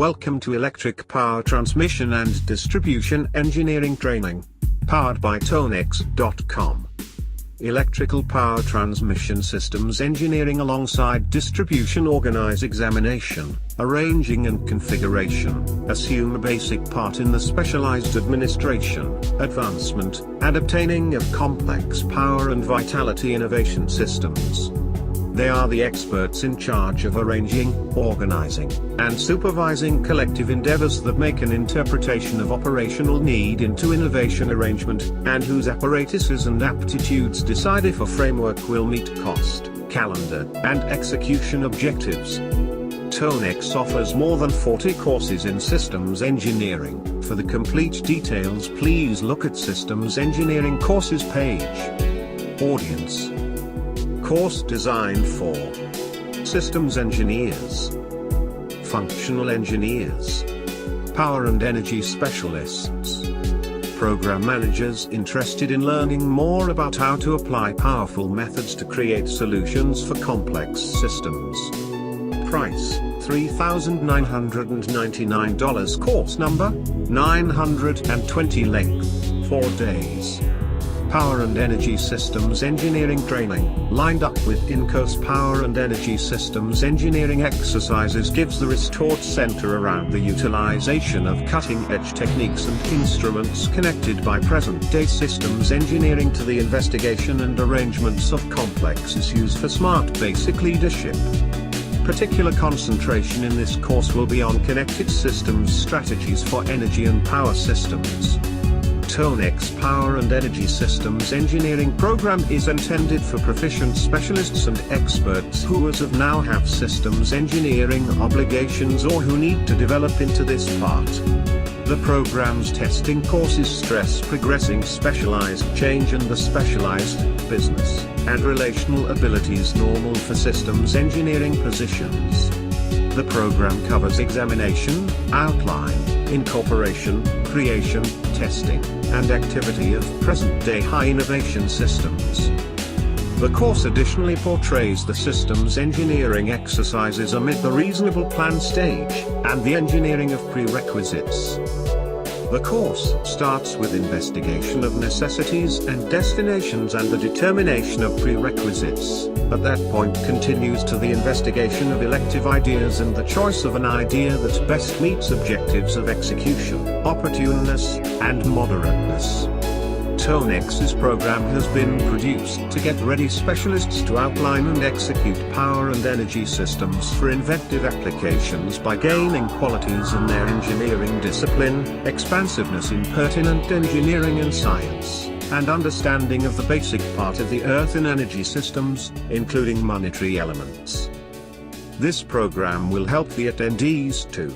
Welcome to Electric Power Transmission and Distribution Engineering Training. Powered by Tonex.com. Electrical Power Transmission Systems Engineering alongside Distribution Organize Examination, Arranging and Configuration, assume a basic part in the specialized administration, advancement, and obtaining of complex power and vitality innovation systems. They are the experts in charge of arranging, organizing, and supervising collective endeavors that make an interpretation of operational need into innovation arrangement, and whose apparatuses and aptitudes decide if a framework will meet cost, calendar, and execution objectives. Tonex offers more than 40 courses in systems engineering. For the complete details, please look at Systems Engineering Courses page. Audience. Course designed for systems engineers, functional engineers, power and energy specialists, program managers interested in learning more about how to apply powerful methods to create solutions for complex systems. Price: $3,999. Course number: 920. Length: 4 days. Power and Energy Systems Engineering Training, lined up with in-course Power and Energy Systems Engineering exercises, gives the restored center around the utilization of cutting-edge techniques and instruments connected by present-day systems engineering to the investigation and arrangements of complex issues for smart basic leadership. Particular concentration in this course will be on connected systems strategies for energy and power systems. Tonex Power and Energy Systems Engineering program is intended for proficient specialists and experts who as of now have systems engineering obligations or who need to develop into this part. The program's testing courses stress progressing specialized change and the specialized, business, and relational abilities normal for systems engineering positions. The program covers examination, outline, incorporation, creation, testing, and activity of present-day high-innovation systems. The course additionally portrays the systems engineering exercises amid the reasonable plan stage, and the engineering of prerequisites. The course starts with investigation of necessities and destinations and the determination of prerequisites. At that point continues to the investigation of elective ideas and the choice of an idea that best meets objectives of execution, opportuneness, and moderateness. Tonex's program has been produced to get ready specialists to outline and execute power and energy systems for inventive applications by gaining qualities in their engineering discipline, expansiveness in pertinent engineering and science, and understanding of the basic part of the earth in energy systems, including monetary elements. This program will help the attendees to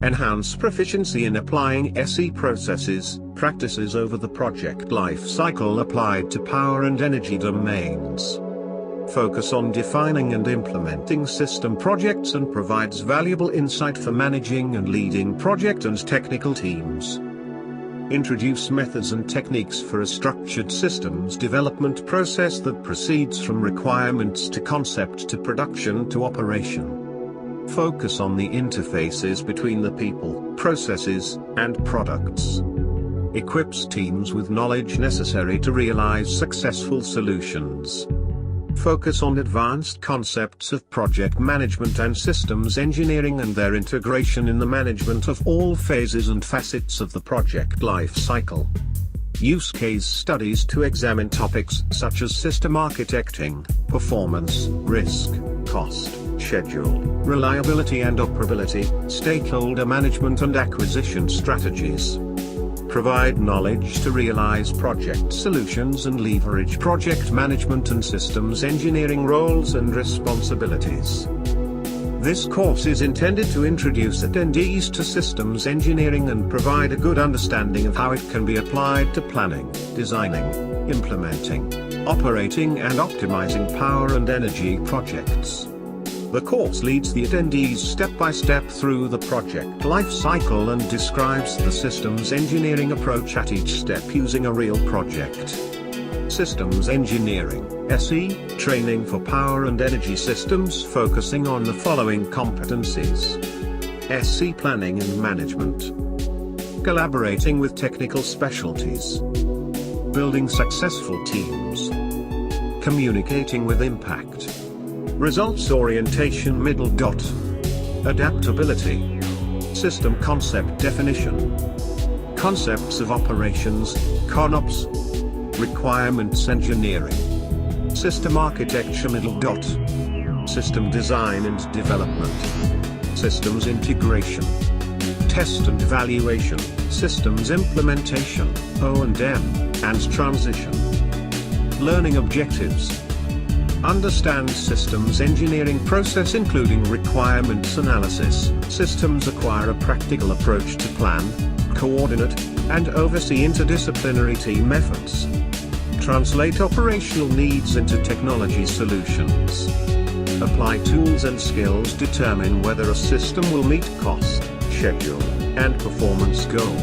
enhance proficiency in applying SE processes, practices over the project life cycle applied to power and energy domains. Focus on defining and implementing system projects and provides valuable insight for managing and leading project and technical teams. Introduce methods and techniques for a structured systems development process that proceeds from requirements to concept to production to operation. Focus on the interfaces between the people, processes, and products. Equips teams with knowledge necessary to realize successful solutions. Focus on advanced concepts of project management and systems engineering and their integration in the management of all phases and facets of the project life cycle. Use case studies to examine topics such as system architecting, performance, risk, cost, schedule, reliability and operability, stakeholder management and acquisition strategies. Provide knowledge to realize project solutions and leverage project management and systems engineering roles and responsibilities. This course is intended to introduce attendees to systems engineering and provide a good understanding of how it can be applied to planning, designing, implementing, operating and optimizing power and energy projects. The course leads the attendees step by step through the project life cycle and describes the systems engineering approach at each step using a real project. Systems Engineering, SE, training for power and energy systems focusing on the following competencies. SC planning and management. Collaborating with technical specialties. Building successful teams. Communicating with impact. Results orientation middle dot. Adaptability. System concept definition. Concepts of operations, CONOPS. Requirements engineering. System architecture middle dot. System design and development. Systems integration. Test and evaluation, systems implementation, O&M, and transition. Learning objectives. Understand systems engineering process including requirements analysis. Systems acquire a practical approach to plan, coordinate, and oversee interdisciplinary team efforts. Translate operational needs into technology solutions. Apply tools and skills. Determine whether a system will meet cost, schedule, and performance goal.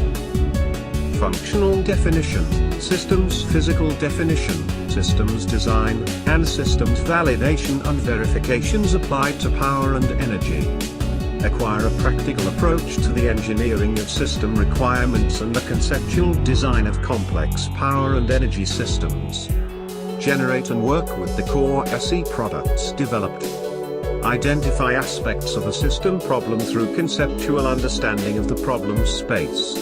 Functional definition, systems physical definition, systems design, and systems validation and verifications applied to power and energy. Acquire a practical approach to the engineering of system requirements and the conceptual design of complex power and energy systems. Generate and work with the core SE products developed. Identify aspects of a system problem through conceptual understanding of the problem space.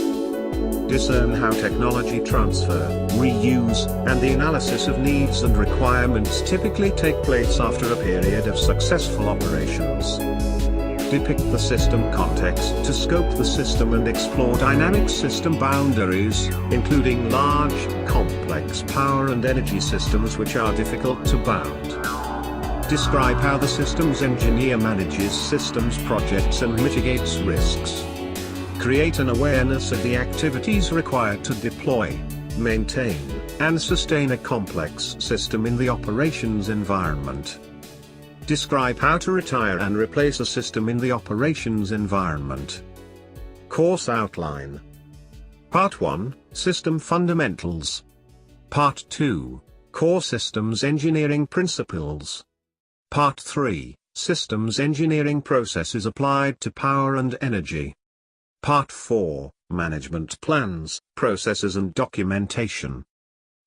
Discern how technology transfer, reuse, and the analysis of needs and requirements typically take place after a period of successful operations. Depict the system context to scope the system and explore dynamic system boundaries, including large, complex power and energy systems which are difficult to bound. Describe how the systems engineer manages systems projects and mitigates risks. Create an awareness of the activities required to deploy, maintain, and sustain a complex system in the operations environment. Describe how to retire and replace a system in the operations environment. Course outline. Part 1, System Fundamentals. Part 2, Core Systems Engineering Principles. Part 3, Systems Engineering Processes Applied to Power and Energy. Part 4, Management Plans, Processes and Documentation.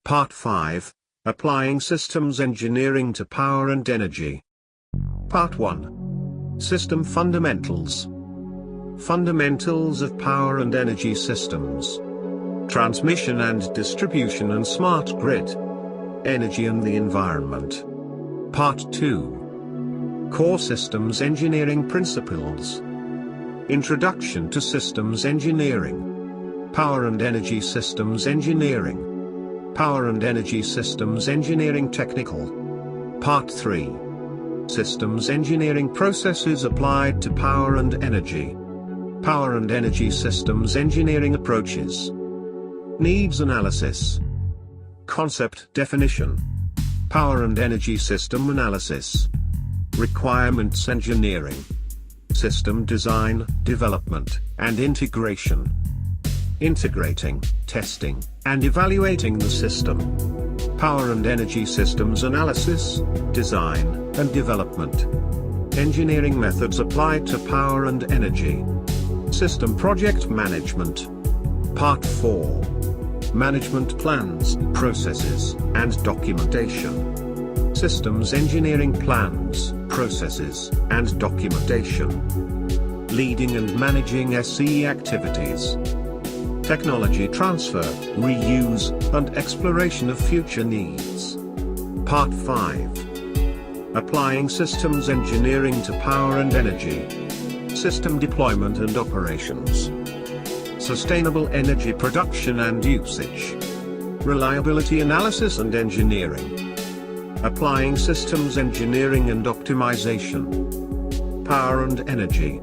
Part 5, Applying Systems Engineering to Power and Energy. Part 1. System Fundamentals. Fundamentals of Power and Energy Systems. Transmission and Distribution and Smart Grid. Energy and the Environment. Part 2. Core Systems Engineering Principles. Introduction to Systems Engineering. Power and Energy Systems Engineering. Power and Energy Systems Engineering Technical. Part 3. Systems Engineering Processes Applied to Power and Energy. Power and Energy Systems Engineering Approaches. Needs Analysis. Concept Definition. Power and Energy System Analysis. Requirements Engineering. System Design, Development, and Integration. Integrating, testing, and evaluating the system. Power and Energy Systems Analysis, Design, and Development. Engineering methods applied to power and energy. System Project Management. Part 4. Management Plans, Processes, and Documentation. Systems Engineering Plans, Processes, and Documentation. Leading and managing SE activities. Technology transfer, reuse, and exploration of future needs. Part 5. Applying Systems Engineering to Power and Energy. System Deployment and Operations. Sustainable Energy Production and Usage. Reliability Analysis and Engineering. Applying Systems Engineering and Optimization. Power and Energy.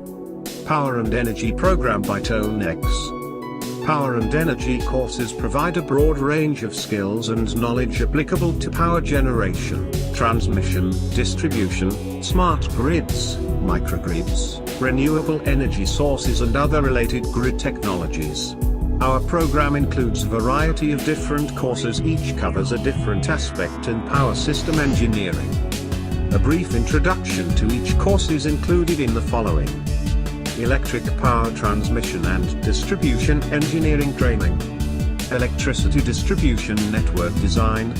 Power and Energy Program by ToneX. Power and energy courses provide a broad range of skills and knowledge applicable to power generation, transmission, distribution, smart grids, microgrids, renewable energy sources and other related grid technologies. Our program includes a variety of different courses, each covers a different aspect in power system engineering. A brief introduction to each course is included in the following. Electric power transmission and distribution engineering training. Electricity distribution network design.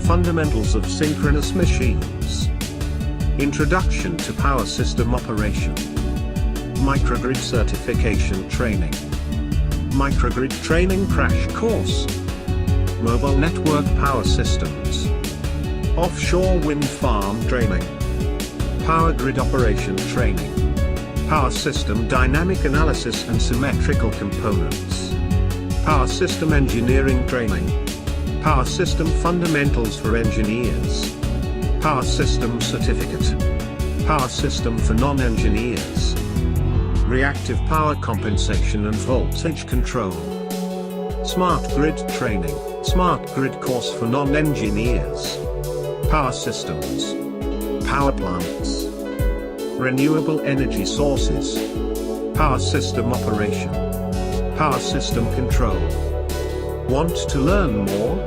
Fundamentals of synchronous machines. Introduction to power system operation. Microgrid certification training. Microgrid training crash course. Mobile network power systems. Offshore wind farm training. Power grid operation training. Power system dynamic analysis and symmetrical components. Power system engineering training. Power system fundamentals for engineers. Power system certificate. Power system for non-engineers. Reactive power compensation and voltage control. Smart grid training. Smart grid course for non-engineers. Power systems. Power plants. Renewable energy sources. Power system operation. Power system control. Want to learn more?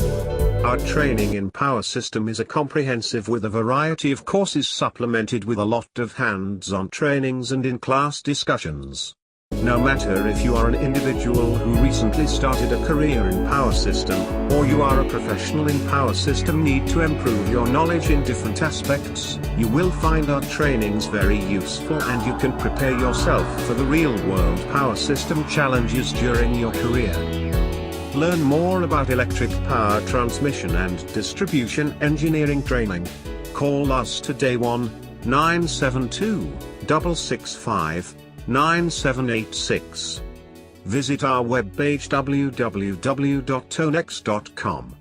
Our training in power system is a comprehensive with a variety of courses supplemented with a lot of hands-on trainings and in-class discussions. No matter if you are an individual who recently started a career in power system, or you are a professional in power system need to improve your knowledge in different aspects, you will find our trainings very useful and you can prepare yourself for the real-world power system challenges during your career. Learn more about electric power transmission and distribution engineering training. Call us today 1-972-665-9786. Visit our webpage www.tonex.com.